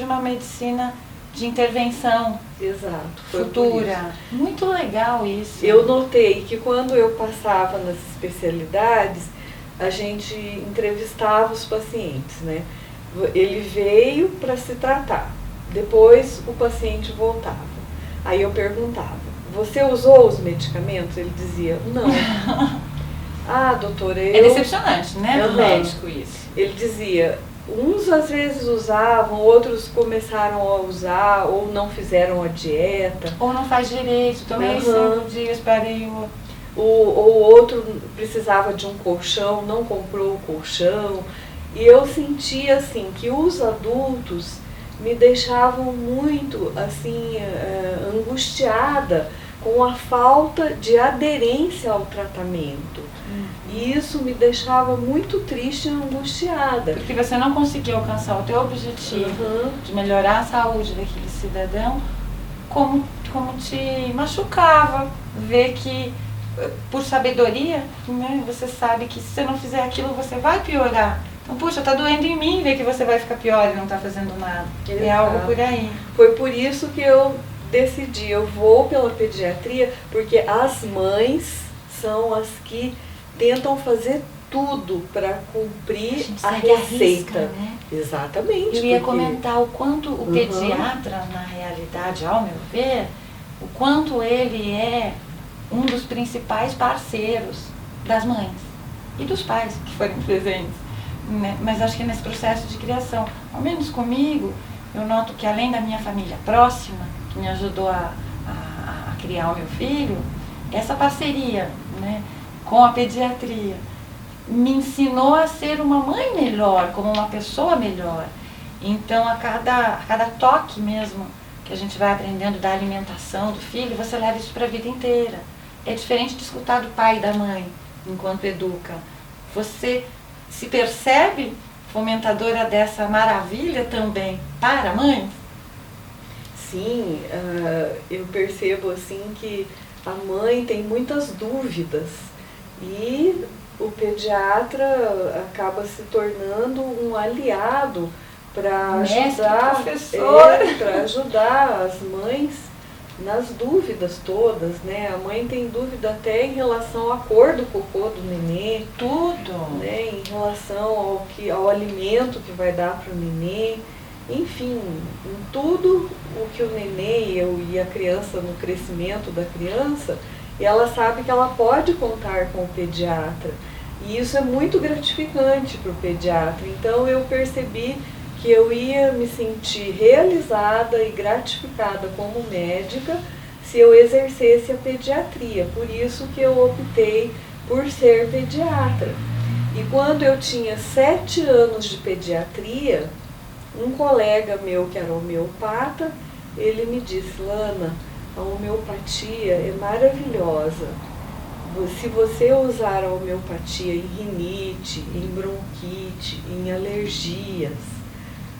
uma medicina de intervenção. Exato, futura. Muito legal isso. Eu notei que quando eu passava nas especialidades, a gente entrevistava os pacientes, né? Ele veio para se tratar, depois o paciente voltava. Aí eu perguntava, você usou os medicamentos? Ele dizia, não. Ah, doutora, É decepcionante, né, do médico isso. Ele dizia, uns às vezes usavam, outros começaram a usar, ou não fizeram a dieta. Ou não faz direito, tomei 5 dias, parei o... Ou outro precisava de um colchão, não comprou o colchão. E eu sentia assim que os adultos me deixavam muito assim angustiada com a falta de aderência ao tratamento. E isso me deixava muito triste e angustiada. Porque você não conseguia alcançar o teu objetivo de melhorar a saúde daquele cidadão, como te machucava ver que, por sabedoria, né, você sabe que se você não fizer aquilo, você vai piorar. Então, puxa, tá doendo em mim ver que você vai ficar pior e não tá fazendo nada. Exato. É algo por aí. Foi por isso que eu decidi, eu vou pela pediatria, porque as mães são as que tentam fazer tudo para cumprir a receita. Né? Exatamente. Eu ia comentar o quanto o pediatra, na realidade, ao meu ver, o quanto ele é um dos principais parceiros das mães e dos pais que forem presentes. Né? Mas acho que nesse processo de criação, ao menos comigo, eu noto que além da minha família próxima, que me ajudou a criar o meu filho, essa parceria, né, com a pediatria me ensinou a ser uma mãe melhor, como uma pessoa melhor. Então, a cada toque mesmo que a gente vai aprendendo da alimentação do filho, você leva isso para a vida inteira. É diferente de escutar do pai e da mãe enquanto educa. Você se percebe fomentadora dessa maravilha também para a mãe? Sim, eu percebo assim que a mãe tem muitas dúvidas e o pediatra acaba se tornando um aliado para ajudar as mães nas dúvidas todas, né? A mãe tem dúvida até em relação à cor do cocô do nenê. Tudo! Né? Em relação ao alimento que vai dar para o nenê. Enfim, em tudo o que o nenê e a criança, no crescimento da criança, ela sabe que ela pode contar com o pediatra. E isso é muito gratificante para o pediatra. Então eu percebi que eu ia me sentir realizada e gratificada como médica se eu exercesse a pediatria. Por isso que eu optei por ser pediatra. E quando eu tinha 7 anos de pediatria, um colega meu que era homeopata, ele me disse, Lana, a homeopatia é maravilhosa. Se você usar a homeopatia em rinite, em bronquite, em alergias,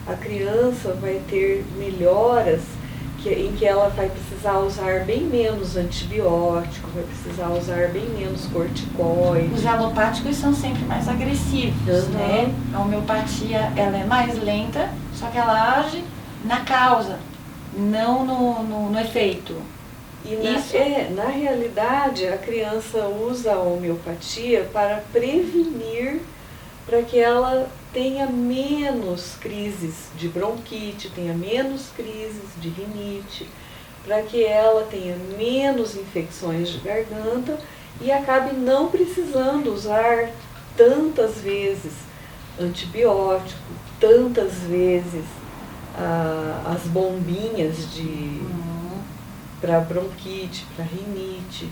a criança vai ter melhoras em que ela vai precisar usar bem menos antibiótico, vai precisar usar bem menos corticoides. Os alopáticos são sempre mais agressivos, né? A homeopatia, ela é mais lenta, só que ela age na causa, não no efeito. E na realidade, a criança usa a homeopatia para prevenir, para que ela tenha menos crises de bronquite, tenha menos crises de rinite, para que ela tenha menos infecções de garganta e acabe não precisando usar tantas vezes antibiótico, tantas vezes as bombinhas para bronquite, para rinite,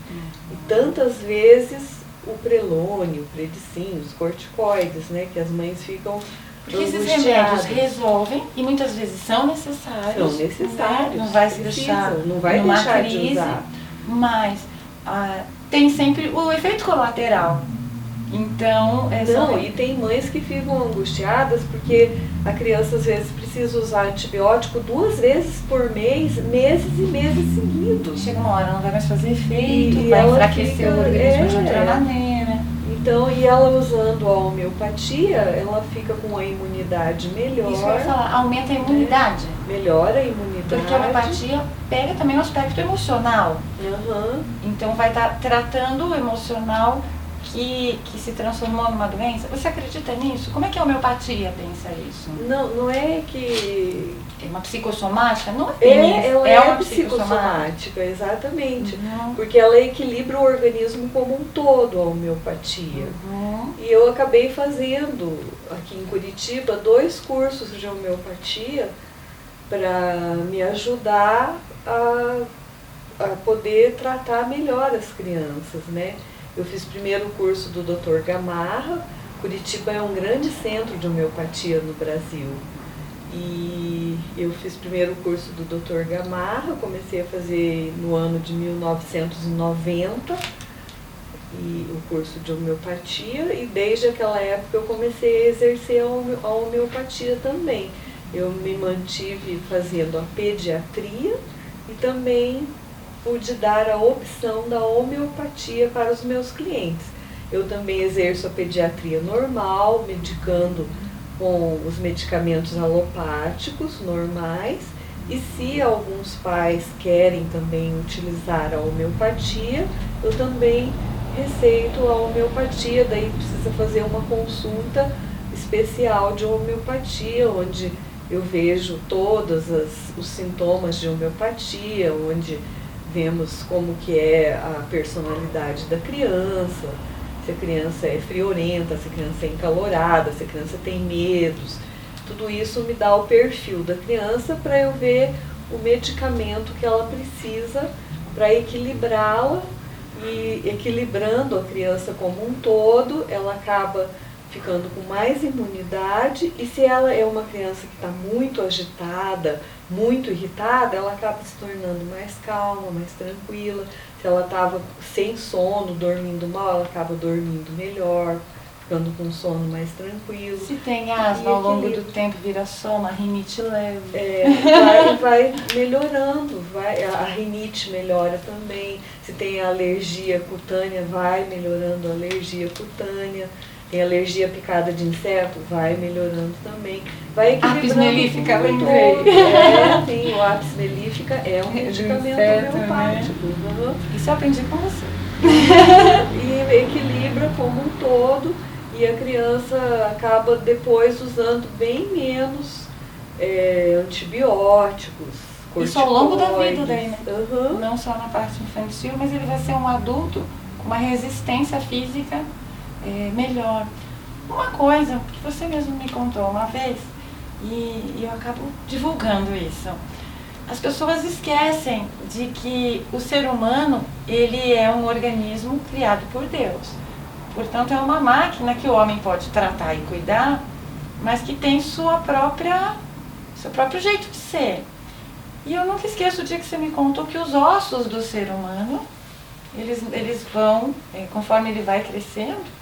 e tantas vezes o prelônio, o predicin, os corticoides, né, que as mães ficam porque esses remédios resolvem e muitas vezes são necessários. São necessários. Não vai se deixar numa crise, de usar. Mas tem sempre o efeito colateral. Então, e tem mães que ficam angustiadas porque a criança às vezes precisa usar antibiótico 2 vezes por mês, meses e meses seguidos. Chega uma hora, não vai mais fazer efeito, vai enfraquecer o organismo de outra maneira. Então, e ela usando a homeopatia, ela fica com a imunidade melhor. Isso que eu ia falar, aumenta a imunidade. Melhora a imunidade. Porque a homeopatia pega também o aspecto emocional. Uhum. Então vai estar tratando o emocional que se transformou numa doença. Você acredita nisso? Como é que a homeopatia pensa isso? Não é que... É uma psicossomática? Não é ela é é uma psicossomática, exatamente. Uhum. Porque ela equilibra o organismo como um todo, a homeopatia. Uhum. E eu acabei fazendo, aqui em Curitiba, 2 cursos de homeopatia para me ajudar a poder tratar melhor as crianças, né? Eu fiz primeiro o curso do Dr. Gamarra. Curitiba é um grande centro de homeopatia no Brasil. E eu fiz primeiro o curso do Dr. Gamarra, comecei a fazer no ano de 1990, e o curso de homeopatia, e desde aquela época eu comecei a exercer a homeopatia também. Eu me mantive fazendo a pediatria e também pude dar a opção da homeopatia para os meus clientes. Eu também exerço a pediatria normal, medicando com os medicamentos alopáticos normais, e se alguns pais querem também utilizar a homeopatia, eu também receito a homeopatia, daí precisa fazer uma consulta especial de homeopatia, onde eu vejo todos os sintomas de homeopatia, onde vemos como que é a personalidade da criança, se a criança é friorenta, se a criança é encalorada, se a criança tem medos. Tudo isso me dá o perfil da criança para eu ver o medicamento que ela precisa para equilibrá-la, e equilibrando a criança como um todo, ela acaba ficando com mais imunidade, e se ela é uma criança que está muito agitada, muito irritada, ela acaba se tornando mais calma, mais tranquila. Se ela estava sem sono, dormindo mal, ela acaba dormindo melhor, ficando com sono mais tranquilo. Se tem asma, ao longo do tempo vira só uma rinite leve. Vai melhorando, a rinite melhora também. Se tem alergia cutânea, vai melhorando a alergia cutânea. Tem alergia à picada de inseto, vai melhorando também. Vai equilibrando. Apis mellifera, tudo. lembrei. Tem o apis mellifera, é um medicamento homeopático. Né? Uhum. Isso eu aprendi com você. E equilibra como um todo, e a criança acaba depois usando bem menos antibióticos. Isso ao longo da vida daí, né? Uhum. Não só na parte infantil, mas ele vai ser um adulto com uma resistência física melhor. Uma coisa que você mesmo me contou uma vez, e eu acabo divulgando isso. As pessoas esquecem de que o ser humano, ele é um organismo criado por Deus. Portanto, é uma máquina que o homem pode tratar e cuidar, mas que tem seu próprio jeito de ser. E eu nunca esqueço o dia que você me contou que os ossos do ser humano, eles vão, conforme ele vai crescendo,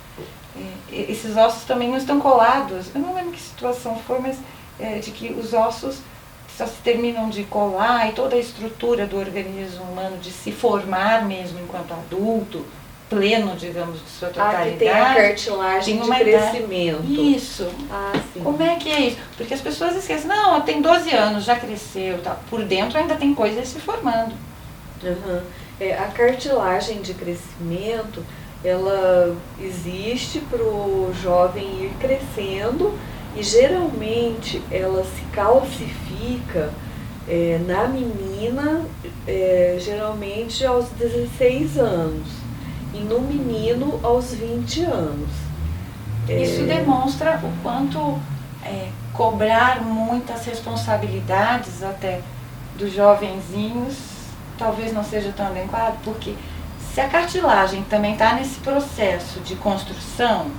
esses ossos também não estão colados. Eu não lembro que situação foi, mas de que os ossos só se terminam de colar, e toda a estrutura do organismo humano de se formar mesmo enquanto adulto, pleno, digamos, de sua totalidade. Que tem a cartilagem de crescimento. Isso. Sim. Como é que é isso? Porque as pessoas esquecem, não, tem 12 anos, já cresceu, tá. Por dentro ainda tem coisas se formando. Uhum. A cartilagem de crescimento, ela existe para o jovem ir crescendo, e geralmente ela se calcifica na menina geralmente aos 16 anos e no menino aos 20 anos. Isso demonstra o quanto cobrar muitas responsabilidades até dos jovenzinhos talvez não seja tão adequado, porque se a cartilagem também está nesse processo de construção,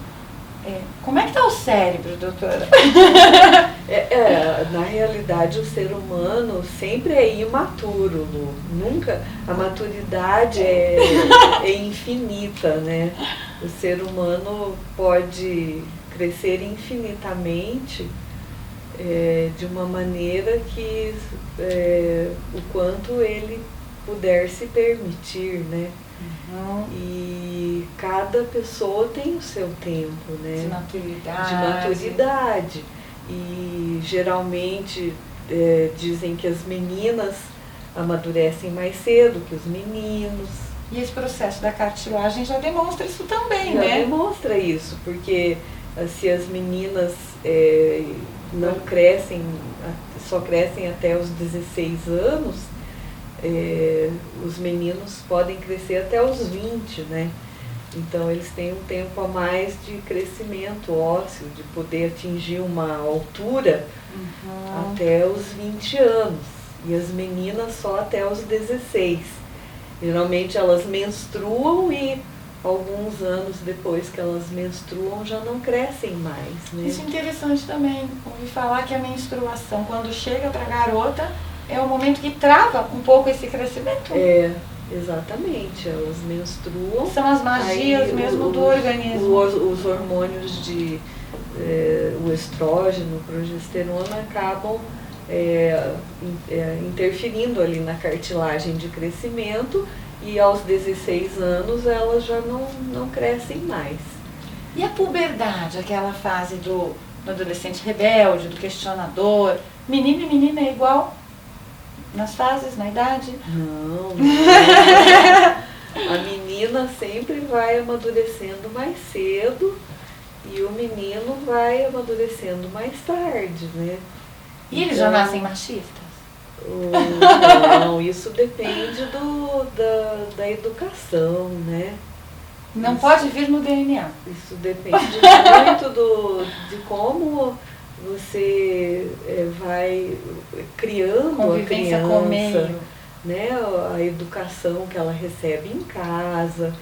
como é que está o cérebro, doutora? Na realidade, o ser humano sempre é imaturo, Lu. Nunca, a maturidade é infinita, né? O ser humano pode crescer infinitamente de uma maneira que o quanto ele puder se permitir, né? Uhum. E E cada pessoa tem o seu tempo, né? De maturidade. De maturidade. E geralmente dizem que as meninas amadurecem mais cedo que os meninos. E esse processo da cartilagem já demonstra isso também, Já né? demonstra isso, porque se as meninas não crescem, só crescem até os 16 anos, os meninos podem crescer até os 20, né? Então eles têm um tempo a mais de crescimento ósseo, de poder atingir uma altura até os 20 anos. E as meninas só até os 16. Geralmente elas menstruam e alguns anos depois que elas menstruam já não crescem mais, né? Isso é interessante também. Ouvi falar que a menstruação, quando chega para a garota, é o momento que trava um pouco esse crescimento. Exatamente. Elas menstruam. São as magias mesmo do organismo. Os hormônios o estrógeno, progesterona acabam interferindo ali na cartilagem de crescimento, e aos 16 anos elas já não crescem mais. E a puberdade, aquela fase do adolescente rebelde, do questionador? Menino e menina é igual nas fases, na idade? Não. A menina sempre vai amadurecendo mais cedo e o menino vai amadurecendo mais tarde, né? E eles já nascem machistas? Não, isso depende da educação, né? Não pode vir no DNA. Isso depende muito de como você vai criando Convivência a criança, com o meio. né? A educação que ela recebe em casa,